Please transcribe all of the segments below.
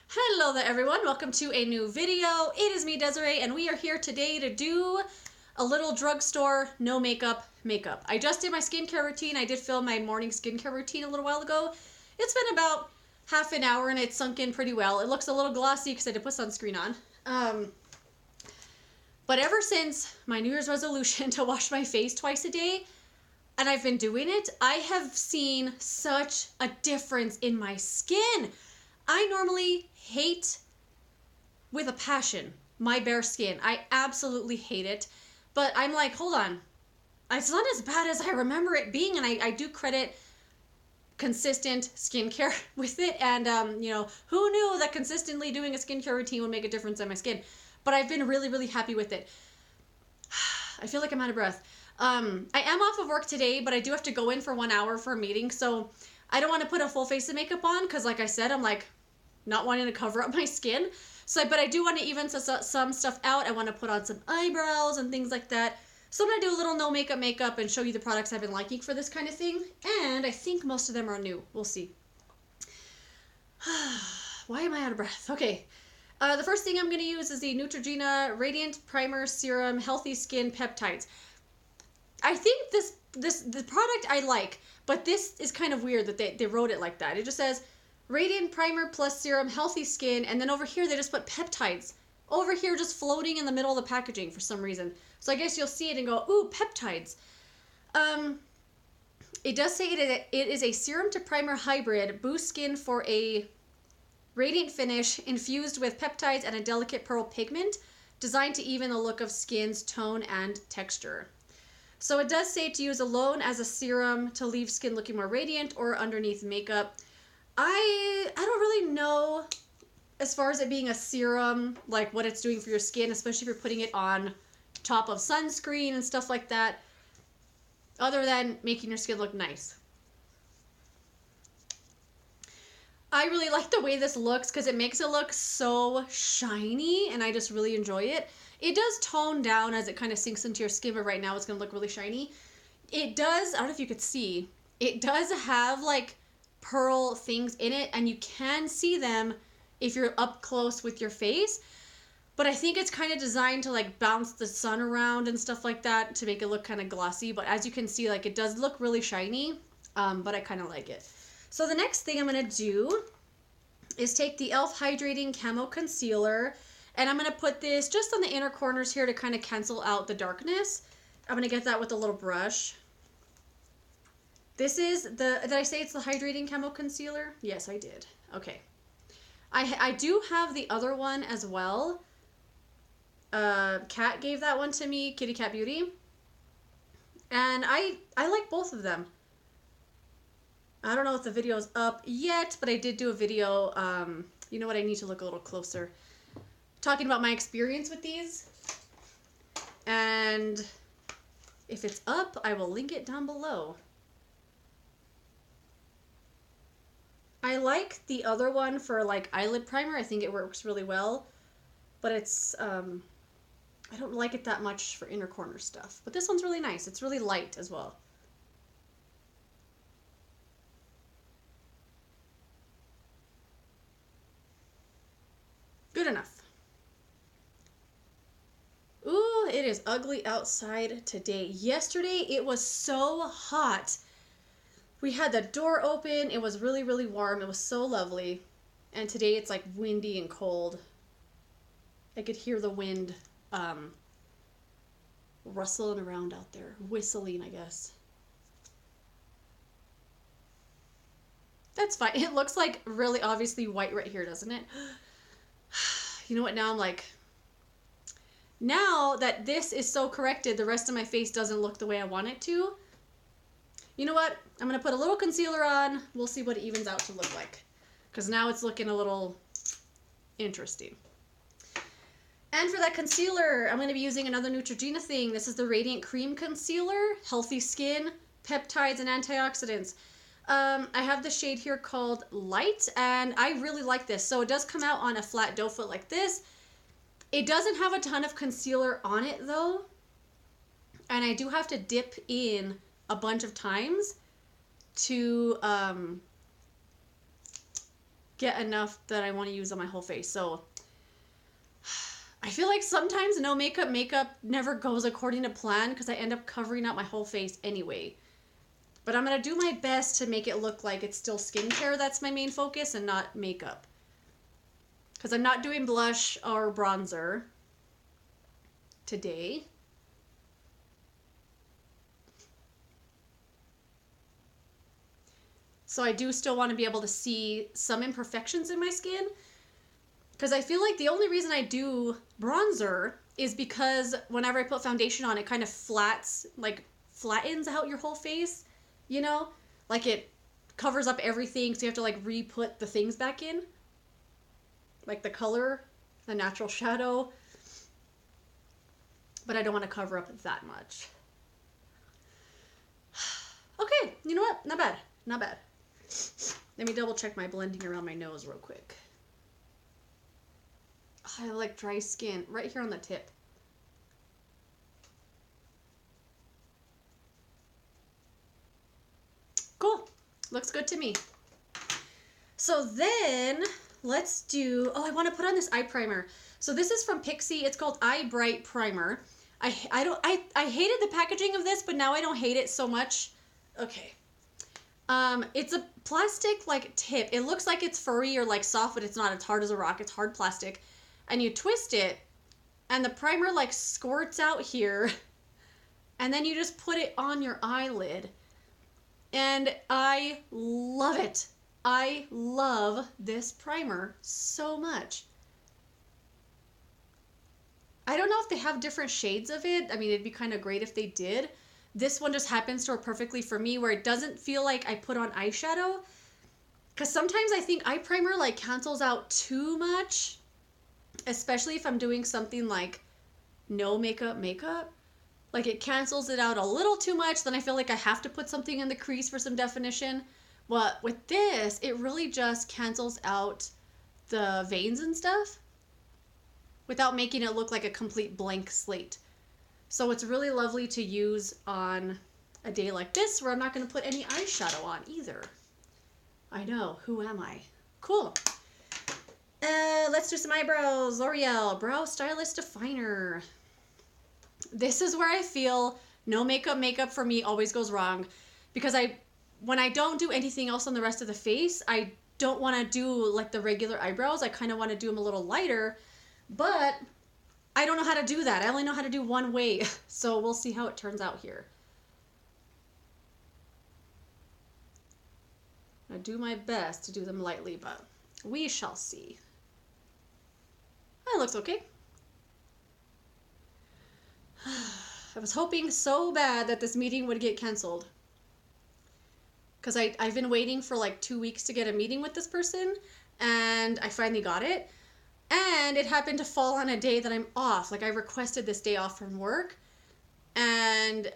Hello there everyone, welcome to a new video. It is me, Desiree, and we are here today to do a little drugstore no makeup. I just did my skincare routine. I did film my morning skincare routine a little while ago. It's been about half an hour and it's sunk in pretty well. It looks a little glossy because I did put sunscreen on. But ever since my New Year's resolution to wash my face twice a day, and I've been doing it, I have seen such a difference in my skin. I normally hate with a passion my bare skin. I absolutely hate it. But I'm like, hold on. It's not as bad as I remember it being, and I do credit consistent skincare with it. And, who knew that consistently doing a skincare routine would make a difference in my skin? But I've been really, really happy with it. I feel like I'm out of breath. I am off of work today, but I do have to go in for 1 hour for a meeting, so I don't want to put a full face of makeup on because, like I said, I'm like not wanting to cover up my skin. But I do want to even some stuff out. I want to put on some eyebrows and things like that. So I'm going to do a little no makeup and show you the products I've been liking for this kind of thing. And I think most of them are new. We'll see. Why am I out of breath? Okay. The first thing I'm going to use is the Neutrogena Radiant Primer Serum Healthy Skin Peptides. I think the product I like, but this is kind of weird that they wrote it like that. It just says Radiant Primer plus Serum Healthy Skin, and then over here they just put peptides. Over here just floating in the middle of the packaging for some reason. So I guess you'll see it and go, ooh, peptides. It does say it is a serum to primer hybrid, boost skin for a radiant finish, infused with peptides and a delicate pearl pigment, designed to even the look of skin's tone and texture. So it does say to use alone as a serum to leave skin looking more radiant or underneath makeup. I don't really know as far as it being a serum, like what it's doing for your skin, especially if you're putting it on top of sunscreen and stuff like that, other than making your skin look nice. I really like the way this looks because it makes it look so shiny, and I just really enjoy it. It does tone down as it kind of sinks into your skin, but right now it's going to look really shiny. It does, I don't know if you could see, it does have like pearl things in it, and you can see them if you're up close with your face. But I think it's kind of designed to like bounce the sun around and stuff like that to make it look kind of glossy. But as you can see, like it does look really shiny, but I kind of like it. So the next thing I'm going to do is take the e.l.f. Hydrating Camo Concealer, and I'm going to put this just on the inner corners here to kind of cancel out the darkness. I'm going to get that with a little brush. This is did I say it's the Hydrating Camo Concealer? Yes, I did. Okay. I do have the other one as well. Kat gave that one to me, Kitty Cat Beauty. And I like both of them. I don't know if the video is up yet, but I did do a video, you know what, I need to look a little closer, talking about my experience with these. And if it's up, I will link it down below. I like the other one for like eyelid primer. I think it works really well, but it's, I don't like it that much for inner corner stuff. But this one's really nice. It's really light as well. Good enough. Ooh, it is ugly outside today. Yesterday, it was so hot. We had the door open. It was really, really warm. It was so lovely. And today it's like windy and cold. I could hear the wind rustling around out there. Whistling, I guess. That's fine. It looks like really obviously white right here, doesn't it? You know what? Now I'm like, now that this is so corrected, the rest of my face doesn't look the way I want it to. You know what? I'm going to put a little concealer on. We'll see what it evens out to look like. Because now it's looking a little interesting. And for that concealer, I'm going to be using another Neutrogena thing. This is the Radiant Cream Concealer. Healthy skin, peptides, and antioxidants. I have the shade here called Light, and I really like this. So it does come out on a flat doe foot like this. It doesn't have a ton of concealer on it, though. And I do have to dip in a bunch of times to get enough that I want to use on my whole face. So I feel like sometimes no makeup never goes according to plan because I end up covering up my whole face anyway. But I'm going to do my best to make it look like it's still skincare that's my main focus and not makeup. Because I'm not doing blush or bronzer today. So I do still want to be able to see some imperfections in my skin. Because I feel like the only reason I do bronzer is because whenever I put foundation on, it kind of flattens out your whole face, you know? Like it covers up everything, so you have to like re-put the things back in. Like the color, the natural shadow. But I don't want to cover up that much. Okay, you know what? Not bad. Not bad. Let me double check my blending around my nose real quick. Oh, I like dry skin right here on the tip. Cool. Looks good to me. So then let's do, oh, I want to put on this eye primer. So this is from Pixi. It's called Eye Bright Primer. I hated the packaging of this, but now I don't hate it so much. Okay. It's a plastic like tip. It looks like it's furry or like soft, but it's not. It's hard as a rock. It's hard plastic. And you twist it and the primer like squirts out here. And then you just put it on your eyelid. And I love it. I love this primer so much. I don't know if they have different shades of it. I mean, it'd be kind of great if they did. This one just happens to work perfectly for me where it doesn't feel like I put on eyeshadow. Because sometimes I think eye primer like cancels out too much. Especially if I'm doing something like no makeup. Like it cancels it out a little too much. Then I feel like I have to put something in the crease for some definition. But with this, it really just cancels out the veins and stuff without making it look like a complete blank slate. So it's really lovely to use on a day like this where I'm not going to put any eyeshadow on either. I know, who am I? Cool. Let's do some eyebrows. L'Oreal Brow Stylist Definer. This is where I feel no makeup for me always goes wrong. Because when I don't do anything else on the rest of the face, I don't want to do like the regular eyebrows. I kind of want to do them a little lighter. But I don't know how to do that. I only know how to do one way. So we'll see how it turns out here. I do my best to do them lightly, but we shall see. That looks okay. I was hoping so bad that this meeting would get canceled. Because I've been waiting for like 2 weeks to get a meeting with this person. And I finally got it. And it happened to fall on a day that I'm off. Like I requested this day off from work. And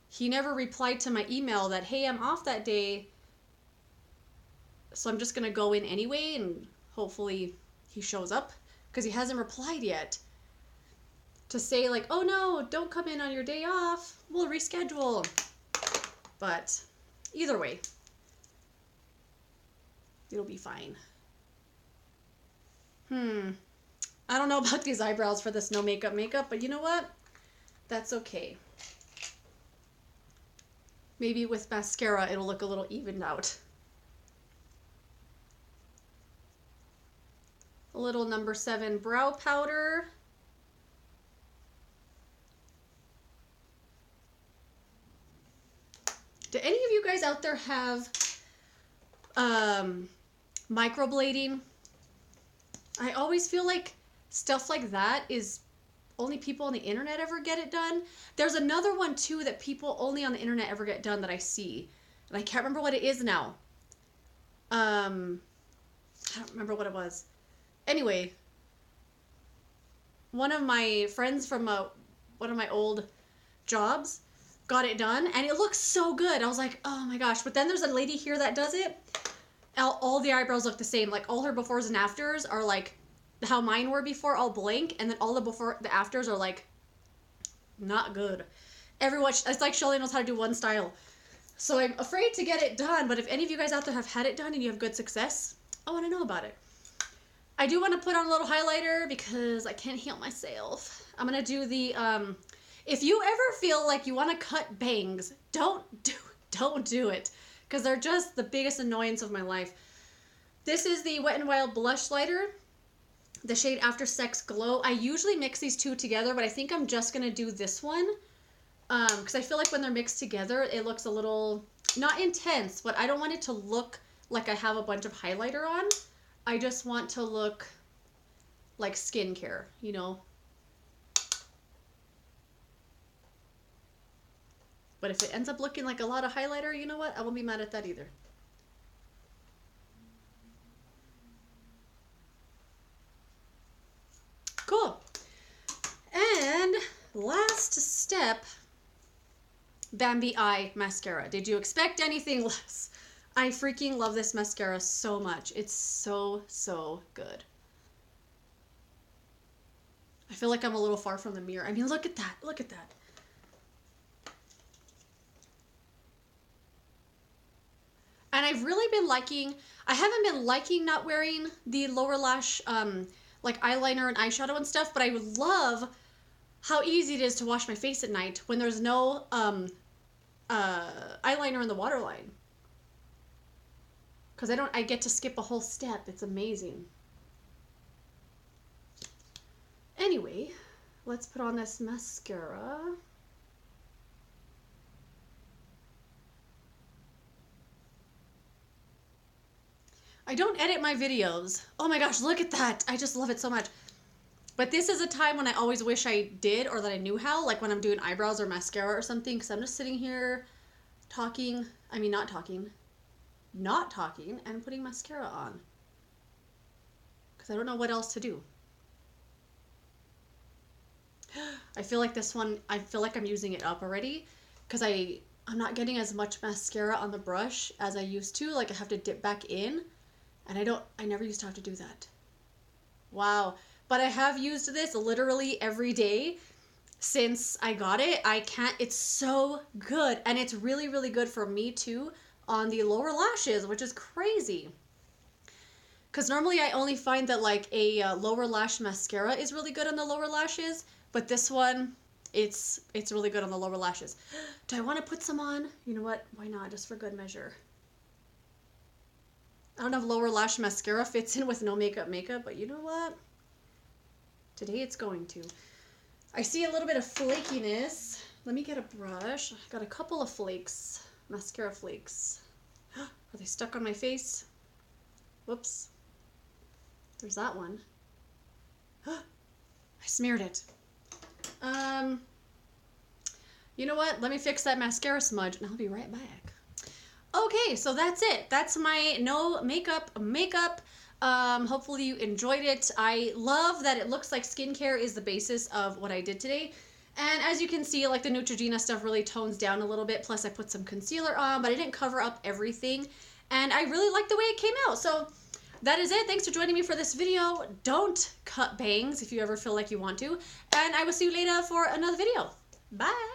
he never replied to my email that, hey, I'm off that day. So I'm just going to go in anyway and hopefully he shows up. Because he hasn't replied yet. To say like, oh no, don't come in on your day off. We'll reschedule. But either way, it'll be fine. I don't know about these eyebrows for this no makeup, but you know what? That's okay. Maybe with mascara, it'll look a little evened out. A little number 7 brow powder. Do any of you guys out there have microblading? I always feel like stuff like that is only people on the internet ever get it done. There's another one too that people only on the internet ever get done that I see. And I can't remember what it is now. I don't remember what it was. Anyway, one of my friends from one of my old jobs got it done and it looks so good. I was like, oh my gosh. But then there's a lady here that does it. All the eyebrows look the same. Like all her befores and afters are like how mine were before, all blank, and then all the afters are like not good. Everyone, it's like she only knows how to do one style. So I'm afraid to get it done, but if any of you guys out there have had it done and you have good success, I want to know about it. I do want to put on a little highlighter because I can't help myself. I'm going to do the, if you ever feel like you want to cut bangs, don't do it. Because they're just the biggest annoyance of my life. This is the Wet n Wild Blushlighter, the shade After Sex Glow. I usually mix these two together, but I think I'm just going to do this one. Because I feel like when they're mixed together, it looks a little, not intense, but I don't want it to look like I have a bunch of highlighter on. I just want to look like skincare, you know. But if it ends up looking like a lot of highlighter, you know what? I won't be mad at that either. Cool. And last step, Bambi Eye mascara. Did you expect anything less? I freaking love this mascara so much. It's so, so good. I feel like I'm a little far from the mirror. I mean, look at that. Look at that. And I've really been liking, I haven't been liking not wearing the lower lash, like eyeliner and eyeshadow and stuff, but I love how easy it is to wash my face at night when there's no eyeliner in the waterline. Because I get to skip a whole step. It's amazing. Anyway, let's put on this mascara. I don't edit my videos. Oh my gosh, look at that. I just love it so much. But this is a time when I always wish I did, or that I knew how, like when I'm doing eyebrows or mascara or something, because I'm just sitting here talking, I mean not talking and putting mascara on. Because I don't know what else to do. I feel like this one, I feel like I'm using it up already, because I'm not getting as much mascara on the brush as I used to. Like I have to dip back in, and I never used to have to do that. Wow. But I have used this literally every day since I got it. It's so good. And it's really, really good for me too on the lower lashes, which is crazy. Because normally I only find that like a lower lash mascara is really good on the lower lashes. But this one, it's really good on the lower lashes. Do I want to put some on? You know what? Why not? Just for good measure. I don't know if lower lash mascara fits in with no makeup, but you know what? Today it's going to. I see a little bit of flakiness. Let me get a brush. I got a couple of flakes, mascara flakes. Are they stuck on my face? Whoops. There's that one. I smeared it. You know what? Let me fix that mascara smudge and I'll be right back. Okay, so that's it. That's my no makeup. Hopefully you enjoyed it. I love that it looks like skincare is the basis of what I did today. And as you can see, like the Neutrogena stuff really tones down a little bit. Plus I put some concealer on, but I didn't cover up everything. And I really like the way it came out. So that is it. Thanks for joining me for this video. Don't cut bangs if you ever feel like you want to. And I will see you later for another video. Bye.